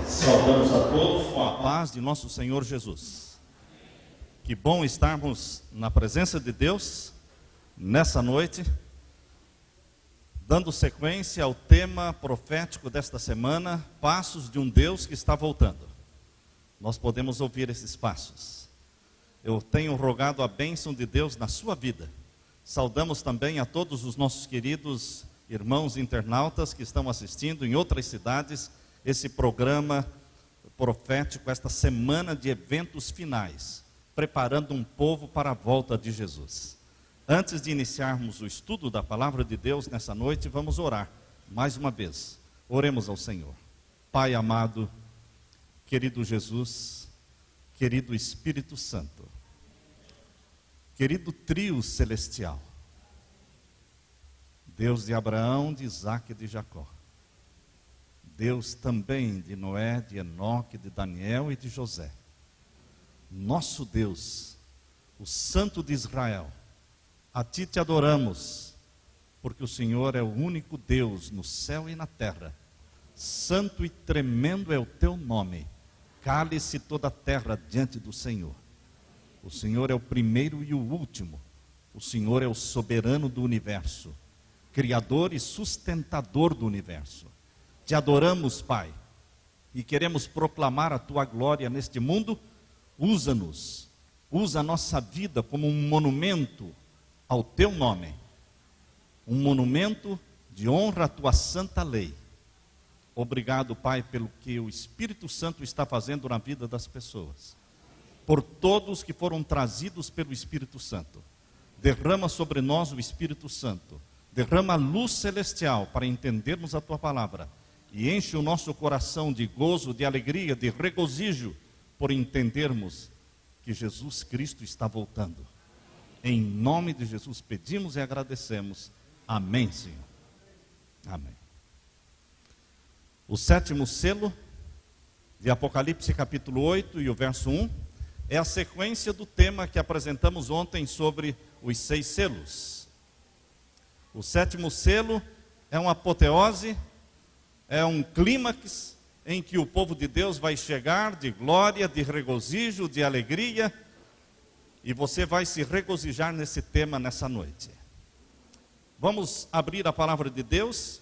Saudamos a todos com a paz de nosso Senhor Jesus. Que bom estarmos na presença de Deus nessa noite, dando sequência ao tema profético desta semana, Passos de um Deus que está voltando. Nós podemos ouvir esses passos. Eu tenho rogado a bênção de Deus na sua vida. Saudamos também a todos os nossos queridos irmãos internautas que estão assistindo em outras cidades esse programa profético, esta semana de eventos finais, preparando um povo para a volta de Jesus. Antes de iniciarmos o estudo da palavra de Deus nessa noite, vamos orar mais uma vez. Oremos ao Senhor. Pai amado, querido Jesus, querido Espírito Santo, querido trio celestial, Deus de Abraão, de Isaque e de Jacó, Deus também de Noé, de Enoque, de Daniel e de José, nosso Deus, o Santo de Israel, a Ti te adoramos, porque o Senhor é o único Deus no céu e na terra. Santo e tremendo é o Teu nome, cale-se toda a terra diante do Senhor. O Senhor é o primeiro e o último, o Senhor é o soberano do universo, Criador e sustentador do universo. Te adoramos, Pai, e queremos proclamar a Tua glória neste mundo. Usa-nos, usa a nossa vida como um monumento ao Teu nome, um monumento de honra à Tua santa lei. Obrigado, Pai, pelo que o Espírito Santo está fazendo na vida das pessoas, por todos que foram trazidos pelo Espírito Santo. Derrama sobre nós o Espírito Santo, derrama a luz celestial para entendermos a Tua palavra e enche o nosso coração de gozo, de alegria, de regozijo, por entendermos que Jesus Cristo está voltando. Em nome de Jesus pedimos e agradecemos. Amém, Senhor. Amém. O sétimo selo de Apocalipse capítulo 8 e o verso 1 é a sequência do tema que apresentamos ontem sobre os 6 selos. O sétimo selo é uma apoteose, é um clímax em que o povo de Deus vai chegar de glória, de regozijo, de alegria, e você vai se regozijar nesse tema nessa noite. Vamos abrir a palavra de Deus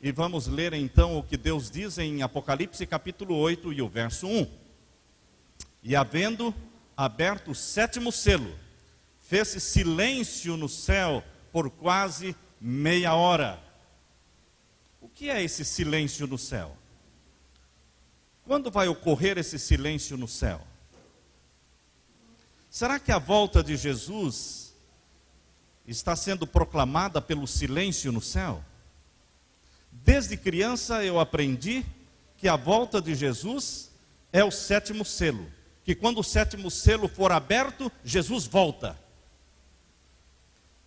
e vamos ler então o que Deus diz em Apocalipse capítulo 8 e o verso 1. E havendo aberto o sétimo selo, fez-se silêncio no céu por quase meia hora. O que é esse silêncio no céu? Quando vai ocorrer esse silêncio no céu? Será que a volta de Jesus está sendo proclamada pelo silêncio no céu? Desde criança eu aprendi que a volta de Jesus é o sétimo selo, que quando o sétimo selo for aberto, Jesus volta.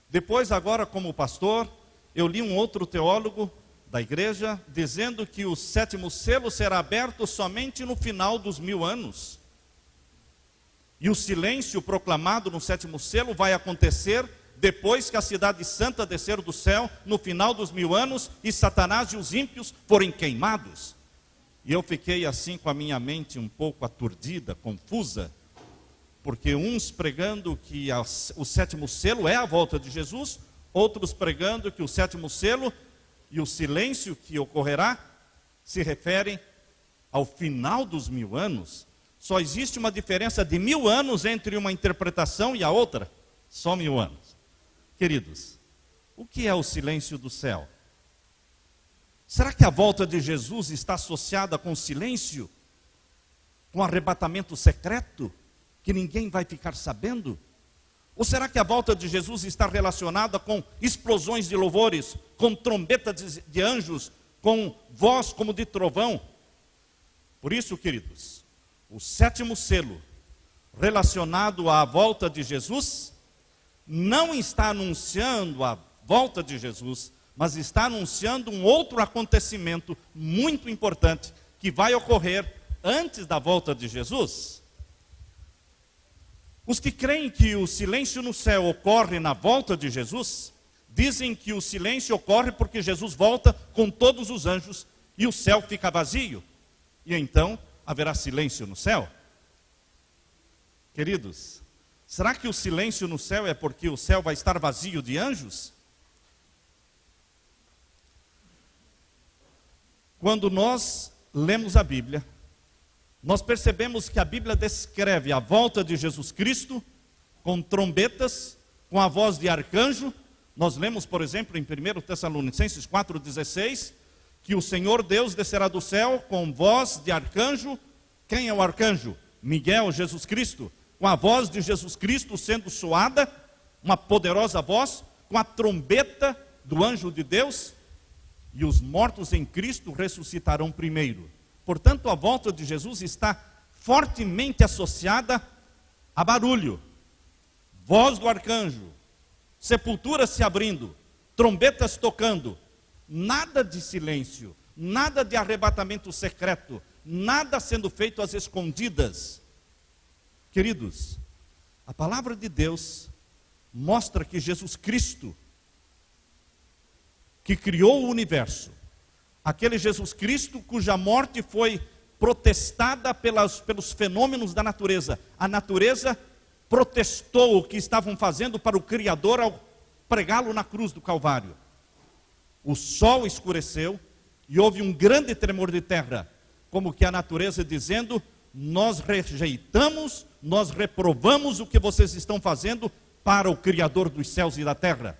Depois, agora como pastor, eu li um outro teólogo da igreja dizendo que o sétimo selo será aberto somente no final dos 1000 anos. E o silêncio proclamado no sétimo selo vai acontecer depois que a cidade santa descer do céu no final dos 1000 anos e Satanás e os ímpios forem queimados. E eu fiquei assim com a minha mente um pouco aturdida, confusa, porque uns pregando que o sétimo selo é a volta de Jesus, outros pregando que o sétimo selo e o silêncio que ocorrerá se referem ao final dos 1000 anos. Só existe uma diferença de 1000 anos entre uma interpretação e a outra, só 1000 anos. Queridos, o que é o silêncio do céu? Será que a volta de Jesus está associada com silêncio? Com arrebatamento secreto? Que ninguém vai ficar sabendo? Ou será que a volta de Jesus está relacionada com explosões de louvores, com trombetas de anjos, com voz como de trovão? Por isso, queridos, o sétimo selo relacionado à volta de Jesus não está anunciando a volta de Jesus, mas está anunciando um outro acontecimento muito importante que vai ocorrer antes da volta de Jesus. Os que creem que o silêncio no céu ocorre na volta de Jesus, dizem que o silêncio ocorre porque Jesus volta com todos os anjos e o céu fica vazio. e então haverá silêncio no céu? Queridos, será que o silêncio no céu é porque o céu vai estar vazio de anjos? Quando nós lemos a Bíblia, nós percebemos que a Bíblia descreve a volta de Jesus Cristo com trombetas, com a voz de arcanjo. Nós lemos, por exemplo, em 1 Tessalonicenses 4,16, que o Senhor Deus descerá do céu com voz de arcanjo. Quem é o arcanjo? Miguel, Jesus Cristo. Com a voz de Jesus Cristo sendo soada, uma poderosa voz, com a trombeta do anjo de Deus, e os mortos em Cristo ressuscitarão primeiro. Portanto, a volta de Jesus está fortemente associada a barulho, voz do arcanjo, sepulturas se abrindo, trombetas tocando, nada de silêncio, nada de arrebatamento secreto, nada sendo feito às escondidas. Queridos, a palavra de Deus mostra que Jesus Cristo, que criou o universo, aquele Jesus Cristo cuja morte foi protestada pelos fenômenos da natureza. A natureza protestou o que estavam fazendo para o Criador ao pregá-lo na cruz do Calvário. O sol escureceu e houve um grande tremor de terra, como que a natureza dizendo: nós rejeitamos, nós reprovamos o que vocês estão fazendo para o Criador dos céus e da terra.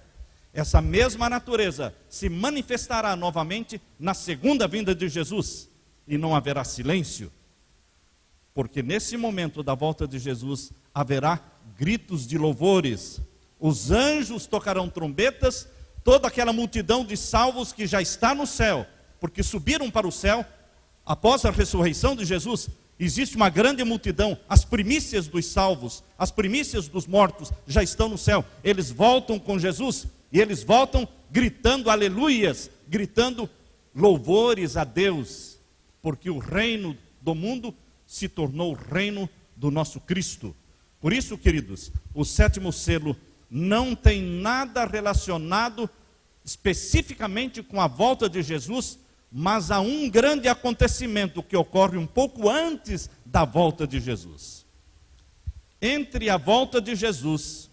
Essa mesma natureza se manifestará novamente na segunda vinda de Jesus, e não haverá silêncio, porque nesse momento da volta de Jesus haverá gritos de louvores, os anjos tocarão trombetas, toda aquela multidão de salvos que já está no céu, porque subiram para o céu após a ressurreição de Jesus. Existe uma grande multidão, as primícias dos salvos, as primícias dos mortos já estão no céu. Eles voltam com Jesus e eles voltam gritando aleluias, gritando louvores a Deus, porque o reino do mundo se tornou o reino do nosso Cristo. Por isso, queridos, o sétimo selo não tem nada relacionado especificamente com a volta de Jesus, mas há um grande acontecimento que ocorre um pouco antes da volta de Jesus. Entre a volta de Jesus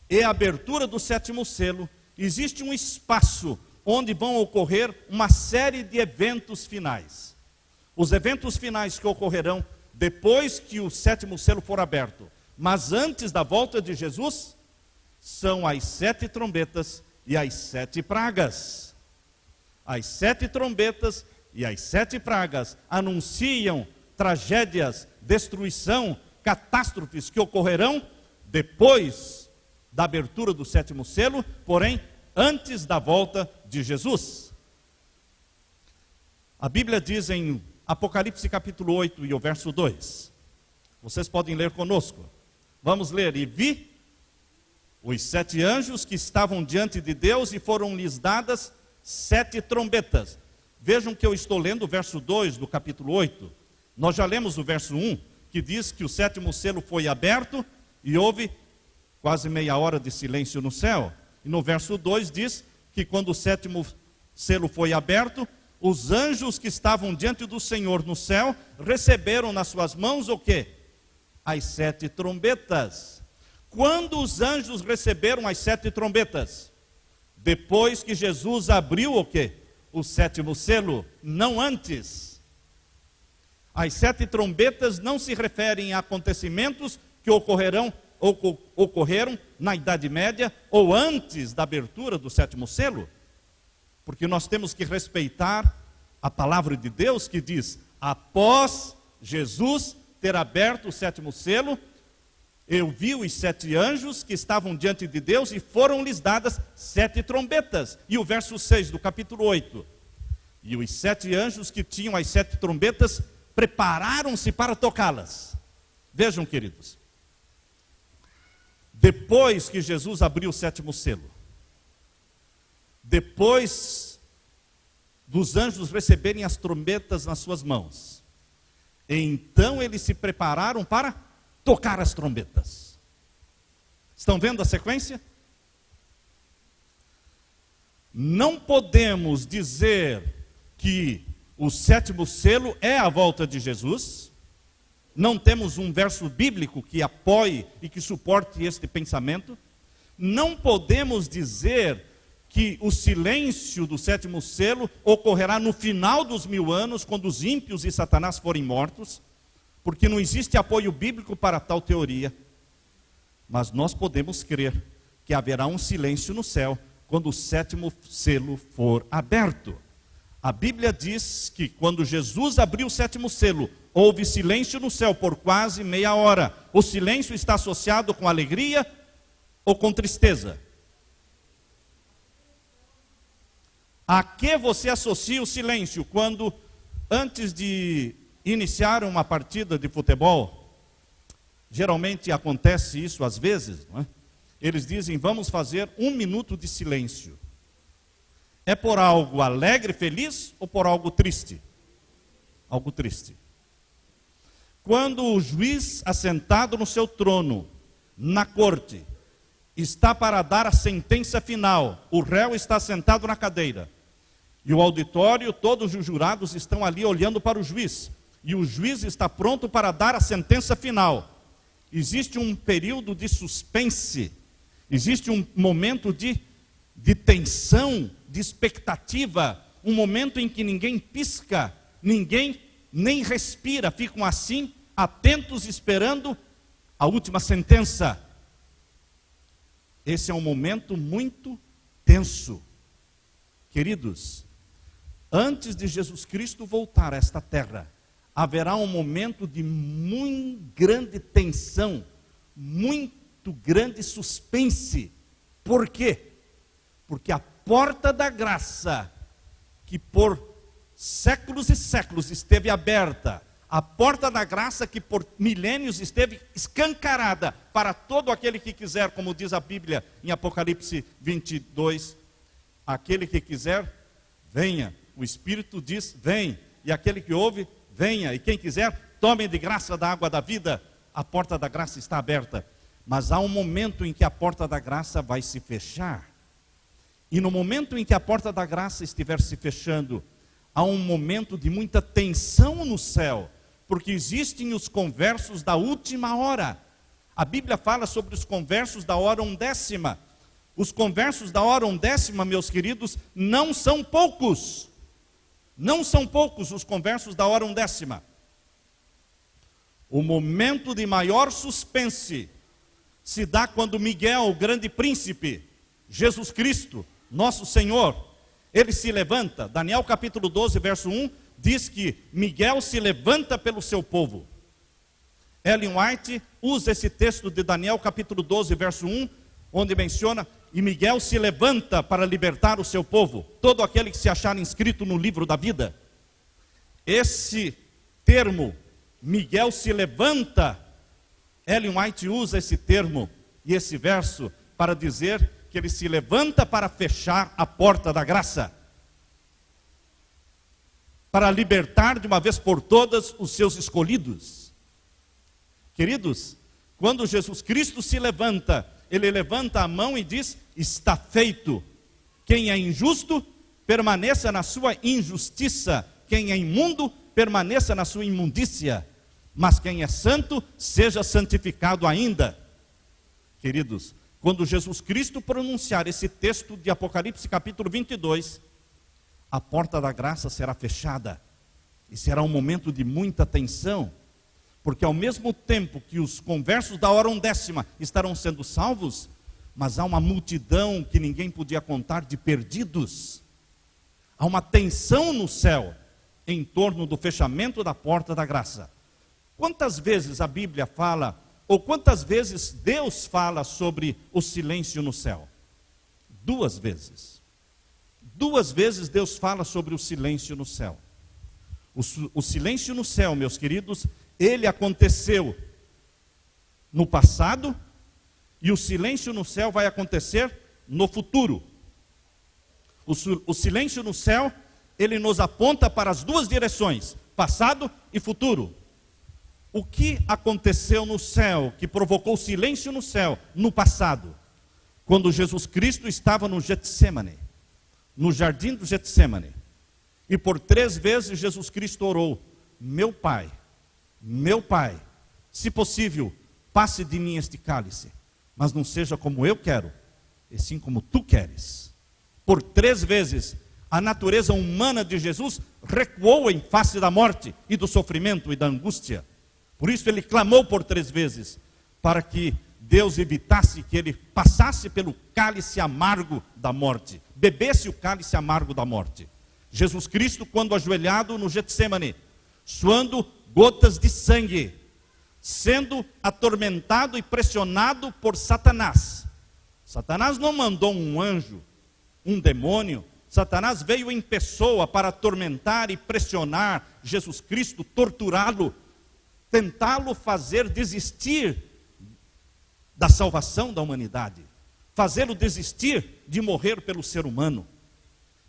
e a abertura do sétimo selo, existe um espaço onde vão ocorrer uma série de eventos finais. Os eventos finais que ocorrerão depois que o sétimo selo for aberto, mas antes da volta de Jesus, são as 7 trombetas e as 7 pragas. As 7 trombetas e as 7 pragas anunciam tragédias, destruição, catástrofes que ocorrerão depois da abertura do sétimo selo, porém, antes da volta de Jesus. A Bíblia diz em Apocalipse capítulo 8 e o verso 2. Vocês podem ler conosco. Vamos ler. E vi os 7 anjos que estavam diante de Deus e foram-lhes dadas 7 trombetas. Vejam que eu estou lendo o verso 2 do capítulo 8. Nós já lemos o verso 1, que diz que o sétimo selo foi aberto e houve quase meia hora de silêncio no céu. E no verso 2 diz que quando o sétimo selo foi aberto, os anjos que estavam diante do Senhor no céu receberam nas suas mãos o quê? As 7 trombetas. Quando os anjos receberam as 7 trombetas? Depois que Jesus abriu o quê? O sétimo selo, não antes. As 7 trombetas não se referem a acontecimentos que ocorreram na Idade Média ou antes da abertura do sétimo selo, porque nós temos que respeitar a palavra de Deus que diz: após Jesus ter aberto o sétimo selo, eu vi os 7 anjos que estavam diante de Deus e foram-lhes dadas 7 trombetas. E o verso 6 do capítulo 8: e os 7 anjos que tinham as 7 trombetas prepararam-se para tocá-las. Vejam, queridos, depois que Jesus abriu o sétimo selo, depois dos anjos receberem as trombetas nas suas mãos, então eles se prepararam para tocar as trombetas. Estão vendo a sequência? Não podemos dizer que o sétimo selo é a volta de Jesus. Não temos um verso bíblico que apoie e que suporte este pensamento. Não podemos dizer que o silêncio do sétimo selo ocorrerá no final dos 1000 anos, quando os ímpios e Satanás forem mortos, porque não existe apoio bíblico para tal teoria. Mas nós podemos crer que haverá um silêncio no céu quando o sétimo selo for aberto. A Bíblia diz que quando Jesus abriu o sétimo selo, houve silêncio no céu por quase meia hora. O silêncio está associado com alegria ou com tristeza? A que você associa o silêncio quando, antes de iniciar uma partida de futebol, geralmente acontece isso às vezes, não é? Eles dizem, vamos fazer 1 minuto de silêncio. É por algo alegre, feliz ou por algo triste? Algo triste. Quando o juiz assentado no seu trono, na corte, está para dar a sentença final, o réu está sentado na cadeira, e o auditório, todos os jurados estão ali olhando para o juiz, e o juiz está pronto para dar a sentença final. Existe um período de suspense, existe um momento de tensão, de expectativa, um momento em que ninguém pisca, ninguém nem respira, ficam assim, atentos, esperando a última sentença. Esse é um momento muito tenso. Queridos, antes de Jesus Cristo voltar a esta terra, haverá um momento de muito grande tensão, muito grande suspense. Por quê? Porque a porta da graça, que por séculos e séculos esteve aberta, a porta da graça que por milênios esteve escancarada para todo aquele que quiser, como diz a Bíblia em Apocalipse 22, aquele que quiser, venha. O Espírito diz, vem. E aquele que ouve, venha. E quem quiser, tome de graça da água da vida. A porta da graça está aberta. Mas há um momento em que a porta da graça vai se fechar. E no momento em que a porta da graça estiver se fechando, há um momento de muita tensão no céu, porque existem os conversos da última hora. A Bíblia fala sobre os conversos da hora 1/10. Os conversos da hora 1/10, meus queridos, não são poucos. Não são poucos os conversos da hora 1/10. O momento de maior suspense se dá quando Miguel, o grande príncipe, Jesus Cristo, nosso Senhor, ele se levanta. Daniel capítulo 12, verso 1, diz que Miguel se levanta pelo seu povo. Ellen White usa esse texto de Daniel capítulo 12, verso 1, onde menciona, e Miguel se levanta para libertar o seu povo, todo aquele que se achar inscrito no livro da vida. Esse termo, Miguel se levanta, Ellen White usa esse termo e esse verso para dizer que ele se levanta para fechar a porta da graça, para libertar de uma vez por todas os seus escolhidos. Queridos, quando Jesus Cristo se levanta, ele levanta a mão e diz, está feito. Quem é injusto, permaneça na sua injustiça. Quem é imundo, permaneça na sua imundícia. Mas quem é santo, seja santificado ainda. Queridos, quando Jesus Cristo pronunciar esse texto de Apocalipse capítulo 22, a porta da graça será fechada. E será um momento de muita tensão. Porque ao mesmo tempo que os conversos da hora 1/10 estarão sendo salvos, mas há uma multidão que ninguém podia contar de perdidos. Há uma tensão no céu em torno do fechamento da porta da graça. Quantas vezes a Bíblia fala, ou quantas vezes Deus fala sobre o silêncio no céu? 2 vezes. 2 vezes Deus fala sobre o silêncio no céu. O silêncio no céu, meus queridos, ele aconteceu no passado, e o silêncio no céu vai acontecer no futuro. O silêncio no céu, ele nos aponta para as 2 direções, passado e futuro. O que aconteceu no céu, que provocou silêncio no céu, no passado? Quando Jesus Cristo estava no Getsemane, no jardim do Getsemane. E por 3 vezes Jesus Cristo orou: meu Pai, se possível, passe de mim este cálice, mas não seja como eu quero, e sim como tu queres. Por 3 vezes, a natureza humana de Jesus recuou em face da morte e do sofrimento e da angústia. Por isso ele clamou por 3 vezes, para que Deus evitasse que ele passasse pelo cálice amargo da morte, bebesse o cálice amargo da morte. Jesus Cristo, quando ajoelhado no Getsêmani, suando gotas de sangue, sendo atormentado e pressionado por Satanás. Satanás não mandou um anjo, um demônio. Satanás veio em pessoa para atormentar e pressionar Jesus Cristo, torturá-lo, tentá-lo fazer desistir da salvação da humanidade, fazê-lo desistir de morrer pelo ser humano.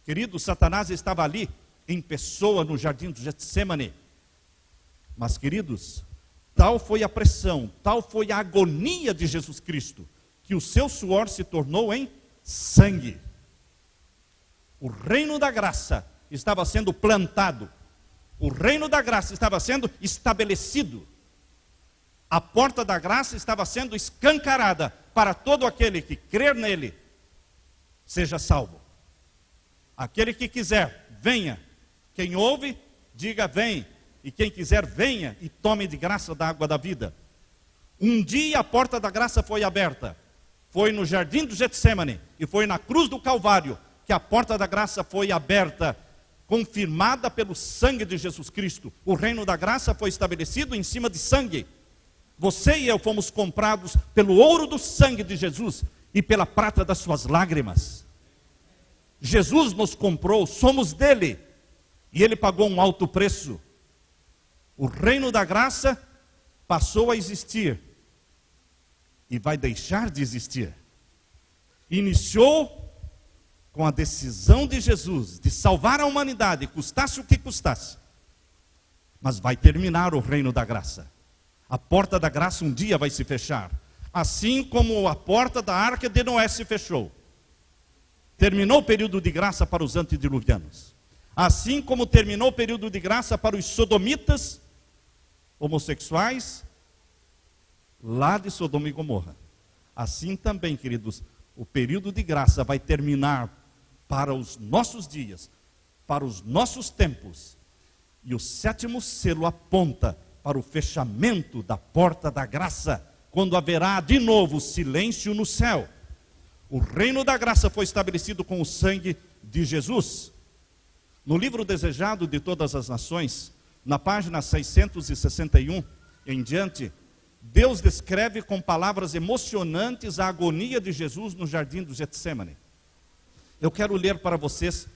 Querido, Satanás estava ali em pessoa no jardim do Getsêmani. Mas, queridos, tal foi a pressão, tal foi a agonia de Jesus Cristo, que o seu suor se tornou em sangue. O reino da graça estava sendo plantado, o reino da graça estava sendo estabelecido, a porta da graça estava sendo escancarada para todo aquele que crer nele, seja salvo. Aquele que quiser, venha. Quem ouve, diga vem. E quem quiser, venha e tome de graça da água da vida. Um dia a porta da graça foi aberta. Foi no jardim do Getsêmani e foi na cruz do Calvário que a porta da graça foi aberta, confirmada pelo sangue de Jesus Cristo. O reino da graça foi estabelecido em cima de sangue. Você e eu fomos comprados pelo ouro do sangue de Jesus e pela prata das suas lágrimas. Jesus nos comprou, somos dele, e ele pagou um alto preço. O reino da graça passou a existir e vai deixar de existir. Iniciou com a decisão de Jesus de salvar a humanidade, custasse o que custasse. Mas vai terminar o reino da graça. A porta da graça um dia vai se fechar, assim como a porta da arca de Noé se fechou. Terminou o período de graça para os antediluvianos. Assim como terminou o período de graça para os sodomitas, homossexuais, lá de Sodoma e Gomorra. Assim também, queridos, o período de graça vai terminar para os nossos dias, para os nossos tempos. E o 7º selo aponta para o fechamento da porta da graça, quando haverá de novo silêncio no céu. O reino da graça foi estabelecido com o sangue de Jesus. No livro Desejado de Todas as Nações, na página 661 em diante, Deus descreve com palavras emocionantes a agonia de Jesus no jardim do Getsêmani. Eu quero ler para vocês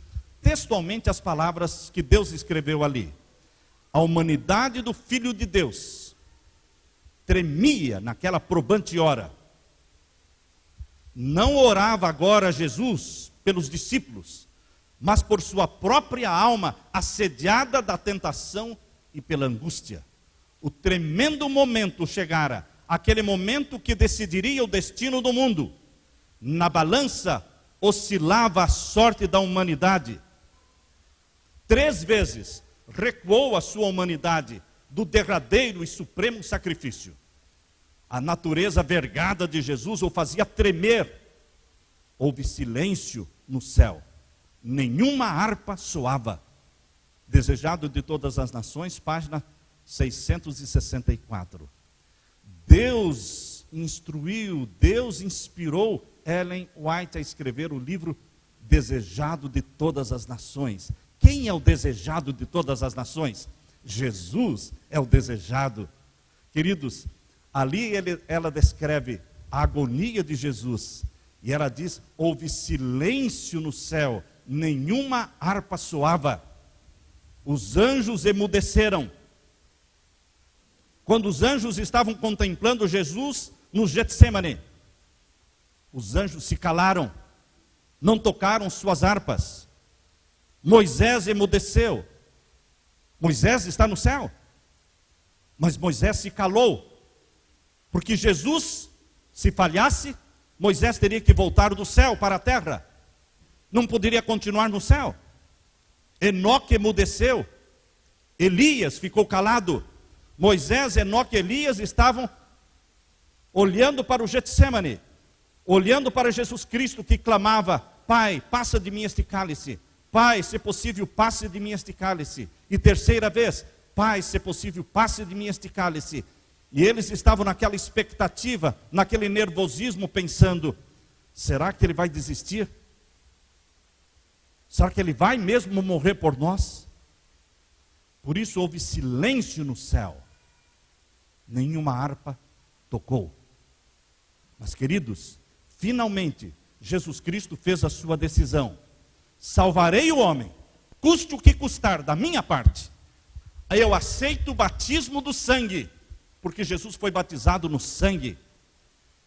textualmente as palavras que Deus escreveu ali. A humanidade do Filho de Deus tremia naquela probante hora. Não orava agora Jesus pelos discípulos, mas por sua própria alma, assediada da tentação e pela angústia. O tremendo momento chegara, aquele momento que decidiria o destino do mundo. Na balança oscilava a sorte da humanidade. 3 vezes recuou a sua humanidade do derradeiro e supremo sacrifício. A natureza vergada de Jesus o fazia tremer. Houve silêncio no céu. Nenhuma harpa soava. Desejado de Todas as Nações, página 664. Deus instruiu, Deus inspirou Ellen White a escrever o livro Desejado de Todas as Nações. Quem é o desejado de todas as nações? Jesus é o desejado. Queridos, ali ela descreve a agonia de Jesus. E ela diz, houve silêncio no céu, nenhuma harpa soava. Os anjos emudeceram. Quando os anjos estavam contemplando Jesus no Getsêmani, os anjos se calaram, não tocaram suas harpas. Moisés emudeceu. Moisés está no céu, mas Moisés se calou, porque Jesus, se falhasse, Moisés teria que voltar do céu para a terra, não poderia continuar no céu. Enoque emudeceu, Elias ficou calado. Moisés, Enoque e Elias estavam olhando para o Getsêmani, olhando para Jesus Cristo que clamava: Pai, passa de mim este cálice. Pai, se possível, passe de mim este cálice. E terceira vez: Pai, se possível, passe de mim este cálice. E eles estavam naquela expectativa, naquele nervosismo, pensando: será que ele vai desistir? Será que ele vai mesmo morrer por nós? Por isso houve silêncio no céu. Nenhuma harpa tocou. Mas, queridos, finalmente Jesus Cristo fez a sua decisão: salvarei o homem, custe o que custar da minha parte. Aí eu aceito o batismo do sangue, porque Jesus foi batizado no sangue,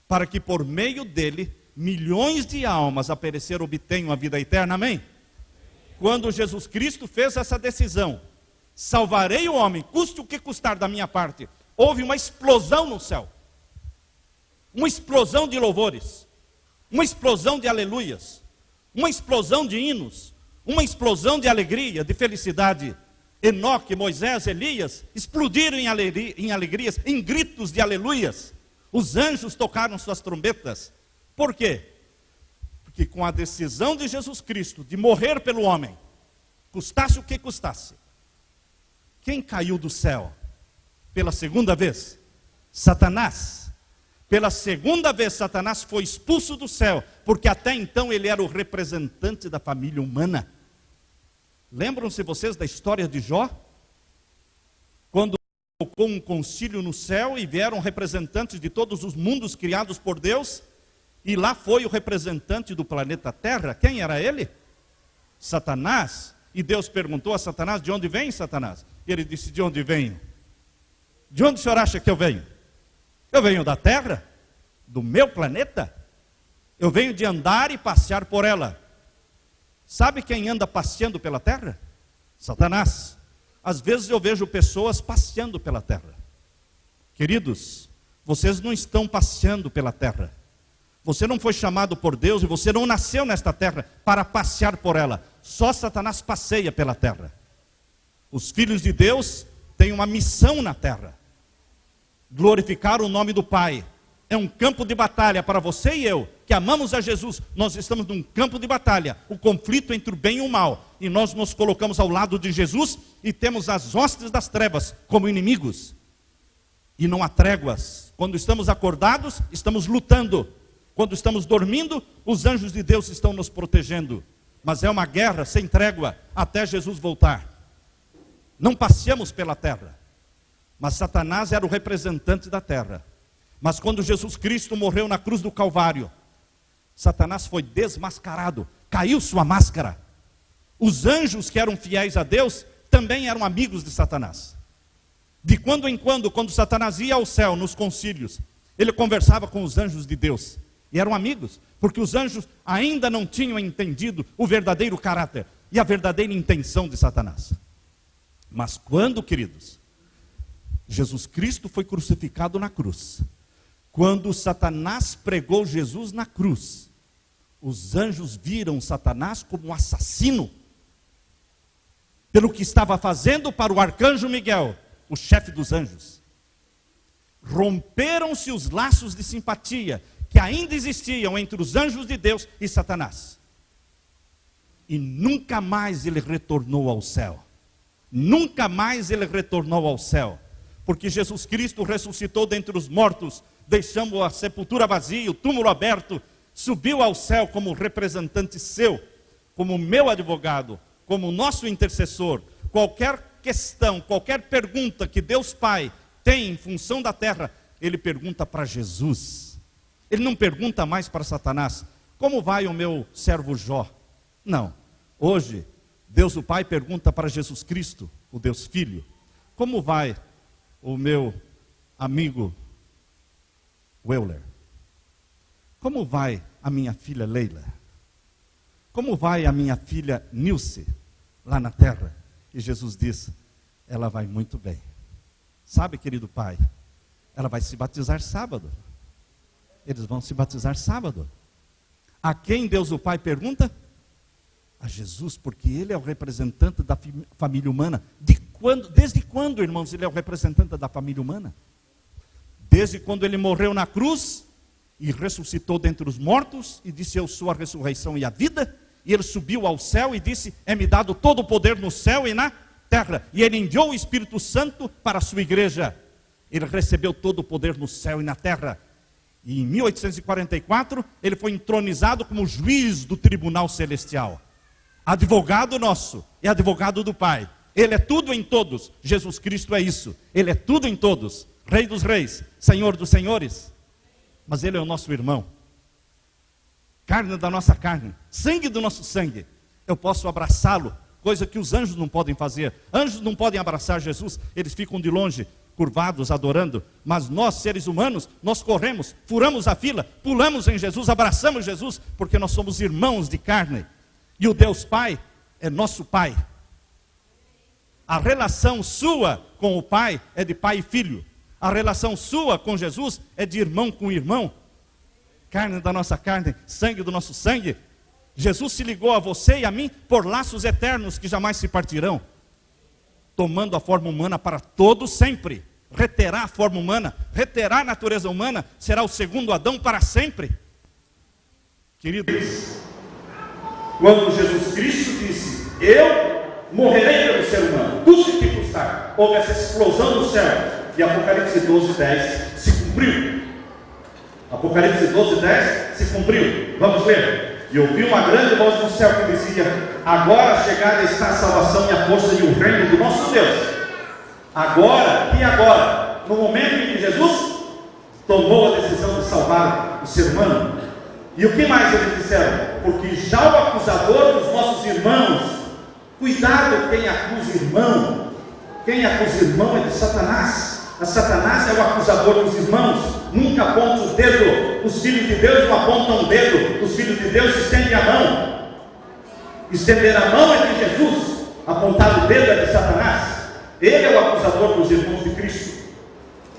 para que por meio dele milhões de almas a perecer obtenham a vida eterna. Amém? Quando Jesus Cristo fez essa decisão, salvarei o homem, custe o que custar da minha parte, houve uma explosão no céu, uma explosão de louvores, uma explosão de aleluias, uma explosão de hinos, uma explosão de alegria, de felicidade. Enoque, Moisés, Elias explodiram em alegrias, em gritos de aleluias. Os anjos tocaram suas trombetas. Por quê? Porque com a decisão de Jesus Cristo de morrer pelo homem, custasse o que custasse, quem caiu do céu pela segunda vez? Satanás. Pela segunda vez Satanás foi expulso do céu, porque até então ele era o representante da família humana. Lembram-se vocês da história de Jó? Quando colocou um concílio no céu e vieram representantes de todos os mundos criados por Deus, e lá foi o representante do planeta Terra. Quem era ele? Satanás. E Deus perguntou a Satanás: de onde vem, Satanás? E ele disse: de onde venho? De onde o senhor acha que eu venho? Eu venho da Terra, do meu planeta. Eu venho de andar e passear por ela. Sabe quem anda passeando pela terra? Satanás. Às vezes eu vejo pessoas passeando pela terra. Queridos, vocês não estão passeando pela terra. Você não foi chamado por Deus e você não nasceu nesta terra para passear por ela. Só Satanás passeia pela terra. Os filhos de Deus têm uma missão na terra: glorificar o nome do Pai. É um campo de batalha para você e eu, que amamos a Jesus. Nós estamos num campo de batalha, o conflito entre o bem e o mal, e nós nos colocamos ao lado de Jesus e temos as hostes das trevas como inimigos, e não há tréguas. Quando estamos acordados, estamos lutando. Quando estamos dormindo, os anjos de Deus estão nos protegendo. Mas é uma guerra sem trégua até Jesus voltar. Não passeamos pela terra, mas Satanás era o representante da terra. Mas quando Jesus Cristo morreu na cruz do Calvário, Satanás foi desmascarado, caiu sua máscara. Os anjos que eram fiéis a Deus também eram amigos de Satanás. De quando em quando Satanás ia ao céu nos concílios, ele conversava com os anjos de Deus. E eram amigos, porque os anjos ainda não tinham entendido o verdadeiro caráter e a verdadeira intenção de Satanás. Mas quando, queridos, Jesus Cristo foi crucificado na cruz, quando Satanás pregou Jesus na cruz, os anjos viram Satanás como um assassino, pelo que estava fazendo para o arcanjo Miguel, o chefe dos anjos. Romperam-se os laços de simpatia que ainda existiam entre os anjos de Deus e Satanás. E nunca mais ele retornou ao céu. Nunca mais ele retornou ao céu. Porque Jesus Cristo ressuscitou dentre os mortos, deixando a sepultura vazia, o túmulo aberto, subiu ao céu como representante seu, como meu advogado, como nosso intercessor. Qualquer questão, qualquer pergunta que Deus Pai tem em função da terra, ele pergunta para Jesus. Ele não pergunta mais para Satanás: como vai o meu servo Jó? Não. Hoje, Deus o Pai pergunta para Jesus Cristo, o Deus Filho: como vai o meu amigo Euler? Como vai a minha filha Leila? Como vai a minha filha Nilce, lá na terra? E Jesus diz: ela vai muito bem. Sabe, querido Pai, ela vai se batizar sábado. Eles vão se batizar sábado. A quem Deus o Pai pergunta? a Jesus, porque ele é o representante da família humana. Desde quando, irmãos, ele é o representante da família humana? Desde quando ele morreu na cruz e ressuscitou dentre os mortos e disse: eu sou a ressurreição e a vida. E ele subiu ao céu e disse: é-me dado todo o poder no céu e na terra. E ele enviou o Espírito Santo para a sua igreja. Ele recebeu todo o poder no céu e na terra. E em 1844 ele foi entronizado como juiz do tribunal celestial, advogado nosso e advogado do Pai. Ele é tudo em todos. Jesus Cristo é isso. Ele é tudo em todos. Rei dos reis, Senhor dos senhores. Mas ele é o nosso irmão, carne da nossa carne, sangue do nosso sangue. Eu posso abraçá-lo, coisa que os anjos não podem fazer. Anjos não podem abraçar Jesus, eles ficam de longe, curvados, adorando. Mas nós, seres humanos, nós corremos, furamos a fila, pulamos em Jesus, abraçamos Jesus, porque nós somos irmãos de carne. E o Deus Pai é nosso Pai. A relação sua com o Pai é de pai e filho. A relação sua com Jesus é de irmão com irmão. Carne da nossa carne, sangue do nosso sangue. Jesus se ligou a você e a mim por laços eternos que jamais se partirão, tomando a forma humana para todo sempre. Reterá a forma humana, reterá a natureza humana, será o segundo Adão para sempre. Queridos, quando Jesus Cristo disse: eu morrerei pelo ser humano, custe que custar, houve essa explosão no céu. E Apocalipse 12:10 se cumpriu. Apocalipse 12:10 se cumpriu. Vamos ler. E ouvi uma grande voz no céu que dizia: agora chegada está a salvação e a força e o reino do nosso Deus. Agora, e agora? No momento em que Jesus tomou a decisão de salvar o ser humano. E o que mais eles disseram? Porque já o acusador dos nossos irmãos, cuidado quem acusa irmão. Quem acusa irmão é de Satanás. A Satanás é o acusador dos irmãos. Nunca aponta o dedo. Os filhos de Deus não apontam o dedo. Os filhos de Deus estendem a mão. Estender a mão é de Jesus. Apontar o dedo é de Satanás. Ele é o acusador dos irmãos de Cristo.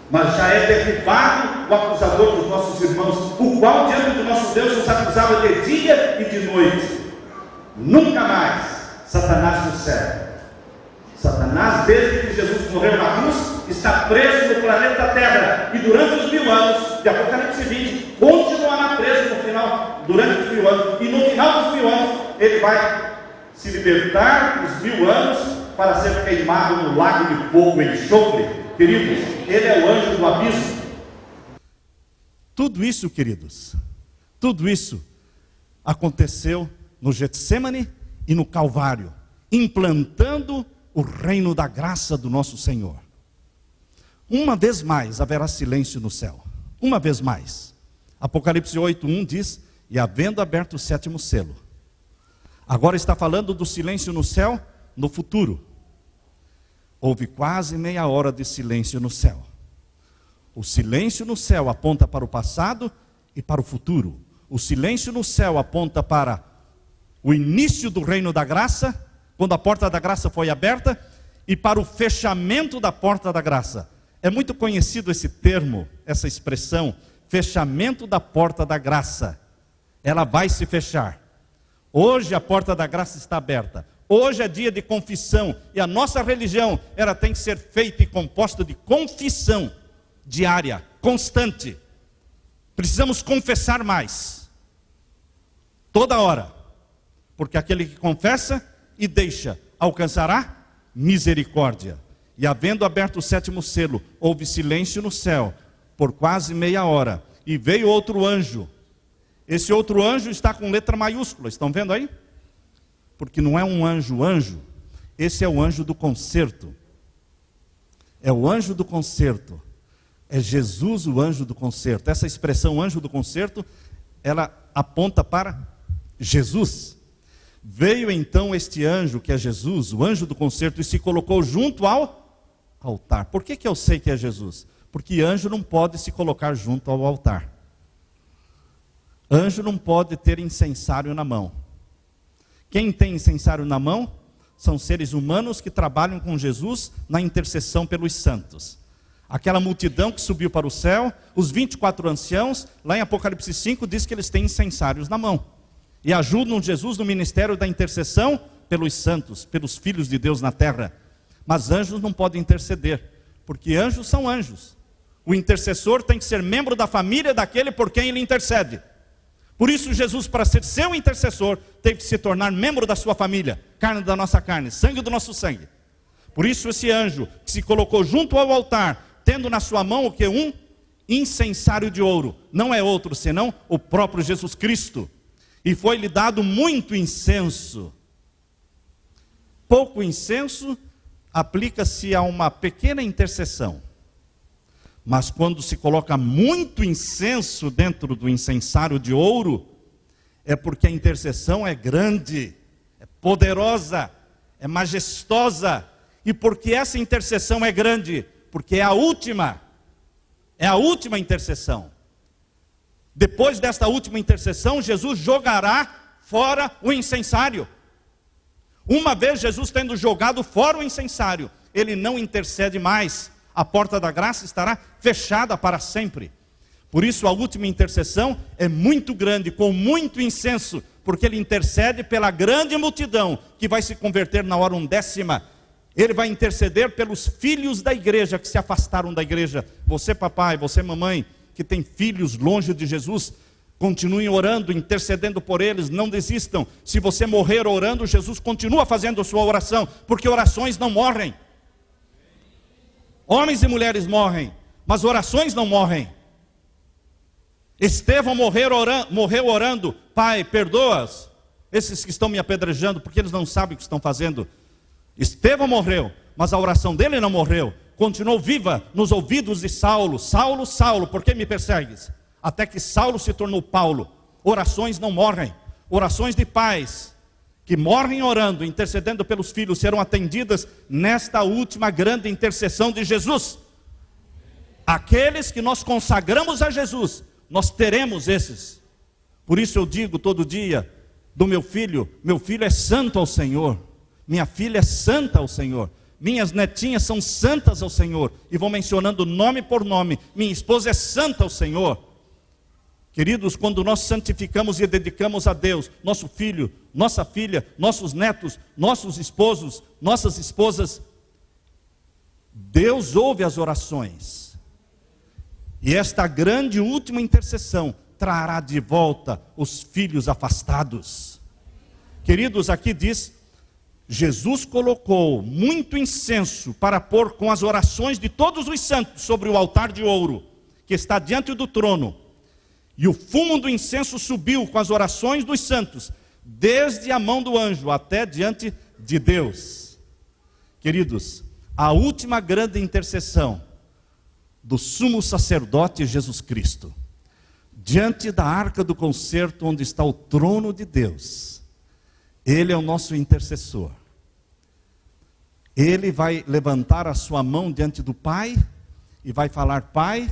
Mas já é derribado o acusador dos nossos irmãos, o qual diante do nosso Deus nos acusava de dia e de noite. Nunca mais Satanás no céu. Satanás, desde que Jesus morreu na cruz, está preso no planeta Terra. E durante os 1000 anos, de Apocalipse 20, continuará preso no final, durante os 1000 anos. E no final dos 1000 anos, ele vai se libertar dos 1000 anos para ser queimado no lago de fogo e enxofre. Queridos, ele é o anjo do abismo. Tudo isso, queridos, tudo isso aconteceu no Getsemane e no Calvário, implantando o reino da graça do nosso Senhor. Uma vez mais haverá silêncio no céu. Uma vez mais. Apocalipse 8:1 diz: e havendo aberto o 7º selo. Agora está falando do silêncio no céu, no futuro. Houve quase meia hora de silêncio no céu. O silêncio no céu aponta para o passado e para o futuro. O silêncio no céu aponta para o início do reino da graça, quando a porta da graça foi aberta, e para o fechamento da porta da graça. É muito conhecido esse termo, essa expressão, fechamento da porta da graça. Ela vai se fechar. Hoje a porta da graça está aberta. Hoje é dia de confissão, e a nossa religião, ela tem que ser feita e composta de confissão diária, constante. Precisamos confessar mais, toda hora, porque aquele que confessa e deixa, alcançará misericórdia. E havendo aberto o 7º selo, houve silêncio no céu, por quase meia hora, e veio outro anjo. Esse outro anjo está com letra maiúscula, estão vendo aí? Porque não é um anjo, esse é o anjo do concerto. É o anjo do concerto. É Jesus o anjo do concerto. Essa expressão anjo do concerto, ela aponta para Jesus. Veio então este anjo, que é Jesus, o anjo do concerto, e se colocou junto ao altar. Por que eu sei que é Jesus? Porque anjo não pode se colocar junto ao altar. Anjo não pode ter incensário na mão. Quem tem incensário na mão são seres humanos que trabalham com Jesus na intercessão pelos santos. Aquela multidão que subiu para o céu, os 24 anciãos, lá em Apocalipse 5, diz que eles têm incensários na mão. e ajudam Jesus no ministério da intercessão pelos santos, pelos filhos de Deus na terra. Mas anjos não podem interceder, porque anjos são anjos. O intercessor tem que ser membro da família daquele por quem ele intercede. Por isso Jesus, para ser seu intercessor, teve que se tornar membro da sua família, carne da nossa carne, sangue do nosso sangue. Por isso esse anjo que se colocou junto ao altar, tendo na sua mão o que? Um incensário de ouro. Não é outro senão o próprio Jesus Cristo. E foi-lhe dado muito incenso. Pouco incenso aplica-se a uma pequena intercessão. Mas quando se coloca muito incenso dentro do incensário de ouro, é porque a intercessão é grande, é poderosa, é majestosa. E porque essa intercessão é grande? Porque é a última intercessão. Depois desta última intercessão, Jesus jogará fora o incensário. Uma vez Jesus tendo jogado fora o incensário, ele não intercede mais. A porta da graça estará fechada para sempre. Por isso a última intercessão é muito grande, com muito incenso, porque ele intercede pela grande multidão que vai se converter na hora undécima. Ele vai interceder pelos filhos da igreja que se afastaram da igreja. Você papai, você mamãe, que tem filhos longe de Jesus, continuem orando, intercedendo por eles, não desistam. Se você morrer orando, Jesus continua fazendo a sua oração, porque orações não morrem. Homens e mulheres morrem, mas orações não morrem. Estevão morreu orando: Pai, perdoa-os, esses que estão me apedrejando, porque eles não sabem o que estão fazendo. Estevão morreu, mas a oração dele não morreu. Continuou viva nos ouvidos de Saulo: Saulo, Saulo, por que me persegues? Até que Saulo se tornou Paulo. Orações não morrem. Orações de pais que morrem orando, intercedendo pelos filhos, serão atendidas nesta última grande intercessão de Jesus. Aqueles que nós consagramos a Jesus, nós teremos esses. Por isso eu digo todo dia do meu filho é santo ao Senhor, minha filha é santa ao Senhor, minhas netinhas são santas ao Senhor, e vou mencionando nome por nome. Minha esposa é santa ao Senhor. Queridos, quando nós santificamos e dedicamos a Deus, nosso filho, nossa filha, nossos netos, nossos esposos, nossas esposas, Deus ouve as orações. E esta grande última intercessão trará de volta os filhos afastados. Queridos, aqui diz: Jesus colocou muito incenso para pôr com as orações de todos os santos sobre o altar de ouro, que está diante do trono. E o fumo do incenso subiu com as orações dos santos, desde a mão do anjo até diante de Deus. Queridos, a última grande intercessão do sumo sacerdote Jesus Cristo, diante da arca do concerto, onde está o trono de Deus, ele é o nosso intercessor. Ele vai levantar a sua mão diante do Pai e vai falar: Pai,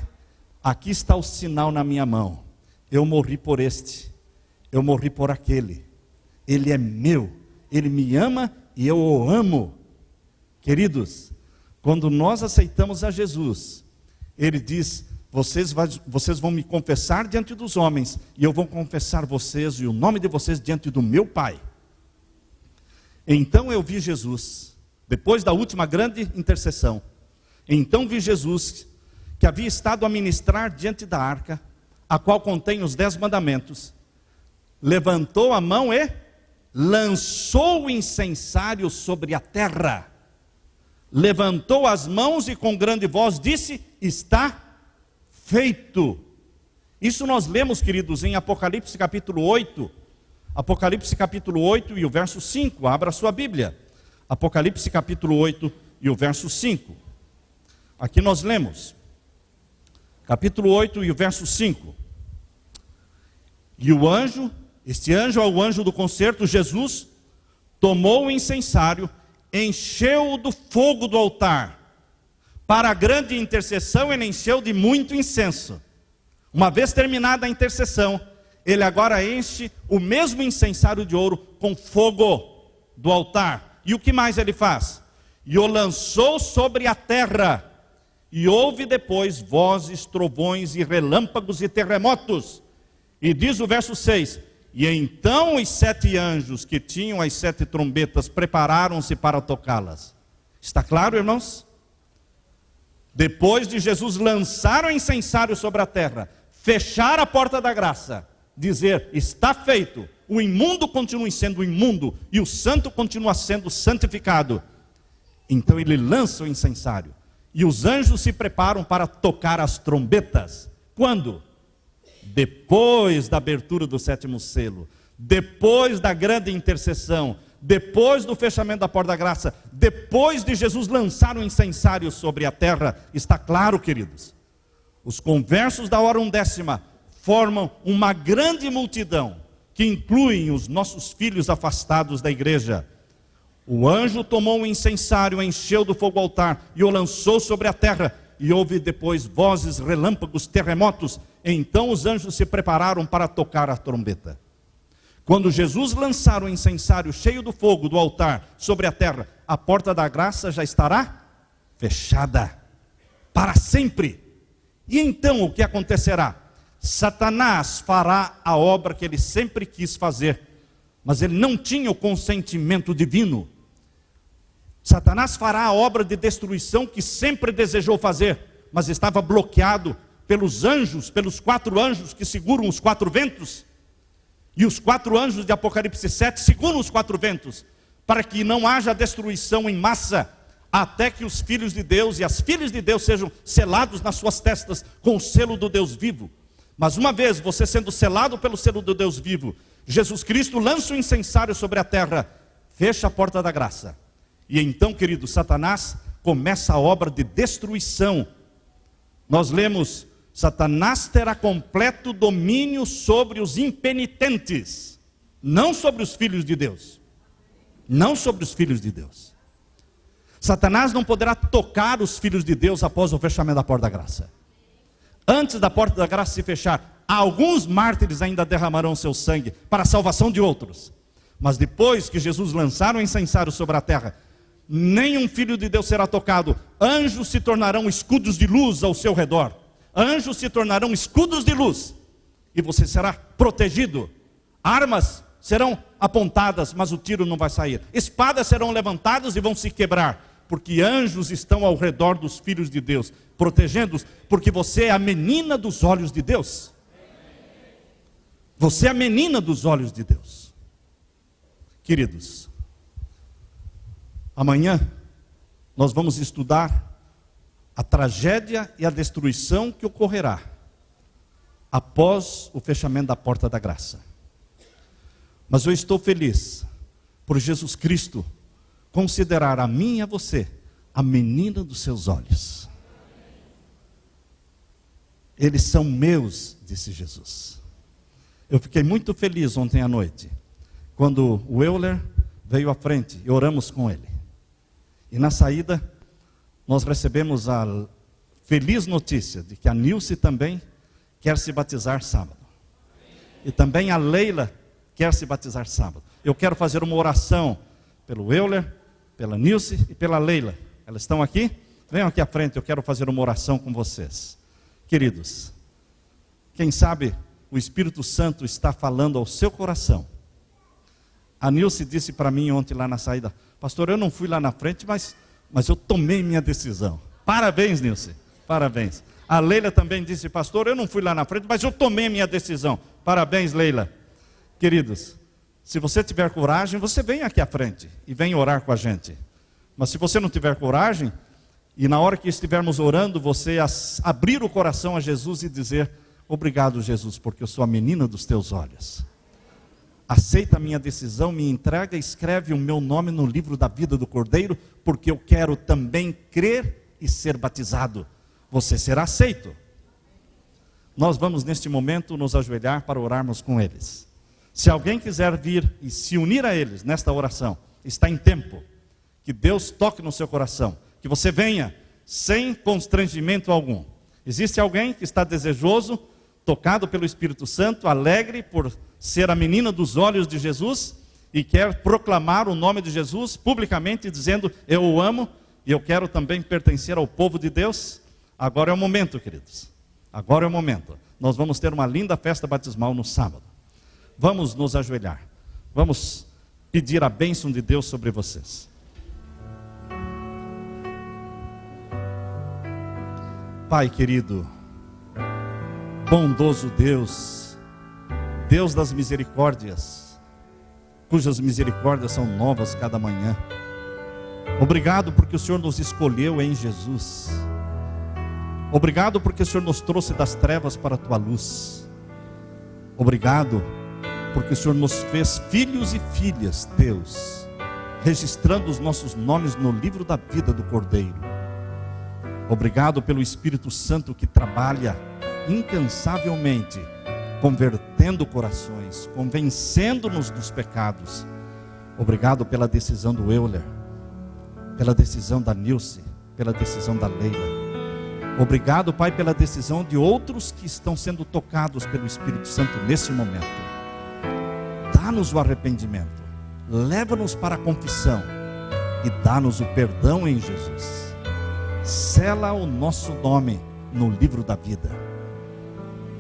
aqui está o sinal na minha mão. Eu morri por este, eu morri por aquele. Ele é meu, ele me ama e eu o amo. Queridos, quando nós aceitamos a Jesus, ele diz: vocês vão me confessar diante dos homens, e eu vou confessar vocês e o nome de vocês diante do meu Pai. Então eu vi Jesus, depois da última grande intercessão, então vi Jesus, que havia estado a ministrar diante da arca, a qual contém os 10 mandamentos, levantou a mão e lançou o incensário sobre a terra, levantou as mãos e com grande voz disse: está feito. Isso nós lemos, queridos, em Apocalipse capítulo 8, Apocalipse capítulo 8 e o verso 5, abra a sua Bíblia, Apocalipse capítulo 8 e o verso 5, aqui nós lemos, capítulo 8 e o verso 5, e o anjo, este anjo é o anjo do concerto, Jesus, tomou o incensário, encheu do fogo do altar, para a grande intercessão ele encheu de muito incenso. Uma vez terminada a intercessão, ele agora enche o mesmo incensário de ouro com fogo do altar. E o que mais ele faz? E o lançou sobre a terra, e houve depois vozes, trovões e relâmpagos e terremotos. E diz o verso 6, E então os 7 anjos que tinham as 7 trombetas prepararam-se para tocá-las. Está claro, irmãos? Depois de Jesus lançar o incensário sobre a terra, fechar a porta da graça, dizer, está feito, o imundo continue sendo imundo e o santo continua sendo santificado. Então ele lança o incensário e os anjos se preparam para tocar as trombetas. Quando? Depois da abertura do 7º selo, depois da grande intercessão, depois do fechamento da porta da graça, depois de Jesus lançar o incensário sobre a terra. Está claro, queridos? Os conversos da hora undécima formam uma grande multidão, que incluem os nossos filhos afastados da igreja. O anjo tomou o incensário, encheu do fogo o altar e o lançou sobre a terra. E houve depois vozes, relâmpagos, terremotos. Então os anjos se prepararam para tocar a trombeta. Quando Jesus lançar o incensário cheio do fogo do altar sobre a terra, a porta da graça já estará fechada para sempre. E então o que acontecerá? Satanás fará a obra que ele sempre quis fazer, mas ele não tinha o consentimento divino. Satanás fará a obra de destruição que sempre desejou fazer, mas estava bloqueado pelos anjos, pelos 4 anjos que seguram os 4 ventos. E os 4 anjos de Apocalipse 7 seguram os 4 ventos, para que não haja destruição em massa, até que os filhos de Deus e as filhas de Deus sejam selados nas suas testas com o selo do Deus vivo. Mas uma vez você sendo selado pelo selo do Deus vivo, Jesus Cristo lança o incensário sobre a terra, fecha a porta da graça. E então, querido, Satanás começa a obra de destruição. Nós lemos, Satanás terá completo domínio sobre os impenitentes, não sobre os filhos de Deus. Não sobre os filhos de Deus. Satanás não poderá tocar os filhos de Deus após o fechamento da porta da graça. Antes da porta da graça se fechar, alguns mártires ainda derramarão seu sangue para a salvação de outros. Mas depois que Jesus lançar o incensário sobre a terra, nenhum filho de Deus será tocado. Anjos se tornarão escudos de luz ao seu redor. Anjos se tornarão escudos de luz. E você será protegido. Armas serão apontadas, mas o tiro não vai sair. Espadas serão levantadas e vão se quebrar. Porque anjos estão ao redor dos filhos de Deus, protegendo-os, porque você é a menina dos olhos de Deus. Você é a menina dos olhos de Deus. Queridos, amanhã nós vamos estudar a tragédia e a destruição que ocorrerá após o fechamento da porta da graça. Mas eu estou feliz por Jesus Cristo considerar a mim e a você a menina dos seus olhos. Eles são meus, disse Jesus. Eu fiquei muito feliz ontem à noite, quando o Euler veio à frente e oramos com ele. E na saída, nós recebemos a feliz notícia de que a Nilce também quer se batizar sábado. E também a Leila quer se batizar sábado. Eu quero fazer uma oração pelo Euler, pela Nilce e pela Leila. Elas estão aqui? Venham aqui à frente, eu quero fazer uma oração com vocês. Queridos, quem sabe o Espírito Santo está falando ao seu coração. A Nilce disse para mim ontem lá na saída, pastor, eu não fui lá na frente, mas eu tomei minha decisão. Parabéns, Nilce, parabéns. A Leila também disse, pastor, eu não fui lá na frente, mas eu tomei minha decisão. Parabéns, Leila. Queridos, se você tiver coragem, você vem aqui à frente e vem orar com a gente. Mas se você não tiver coragem, e na hora que estivermos orando, você abrir o coração a Jesus e dizer, obrigado, Jesus, porque eu sou a menina dos teus olhos. Aceita a minha decisão, me entrega, escreve o meu nome no livro da vida do Cordeiro, porque eu quero também crer e ser batizado. Você será aceito. Nós vamos neste momento nos ajoelhar para orarmos com eles. Se alguém quiser vir e se unir a eles nesta oração, está em tempo. Que Deus toque no seu coração. Que você venha sem constrangimento algum. Existe alguém que está desejoso, tocado pelo Espírito Santo, alegre por ser a menina dos olhos de Jesus e quer proclamar o nome de Jesus publicamente, dizendo, eu o amo e eu quero também pertencer ao povo de Deus? Agora é o momento, queridos. Agora é o momento. Nós vamos ter uma linda festa batismal no sábado. Vamos nos ajoelhar. Vamos pedir a bênção de Deus sobre vocês. Pai querido, bondoso Deus, Deus das misericórdias, cujas misericórdias são novas cada manhã. Obrigado porque o Senhor nos escolheu em Jesus. Obrigado porque o Senhor nos trouxe das trevas para a tua luz. Obrigado porque o Senhor nos fez filhos e filhas teus, registrando os nossos nomes no livro da vida do Cordeiro. Obrigado pelo Espírito Santo que trabalha incansavelmente, convertendo corações, convencendo-nos dos pecados. Obrigado pela decisão do Euler, pela decisão da Nilce, pela decisão da Leila. Obrigado, Pai, pela decisão de outros que estão sendo tocados pelo Espírito Santo nesse momento. Dá-nos o arrependimento, leva-nos para a confissão e dá-nos o perdão em Jesus. Sela o nosso nome no livro da vida.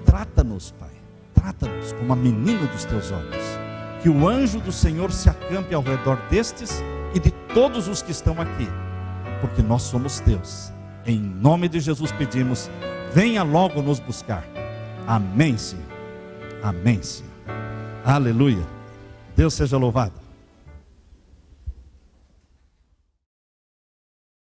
Trata-nos, Pai, trata-nos como a menina dos teus olhos. Que o anjo do Senhor se acampe ao redor destes e de todos os que estão aqui, porque nós somos teus. Em nome de Jesus pedimos, venha logo nos buscar. Amém, Senhor. Amém, Senhor. Aleluia. Deus seja louvado.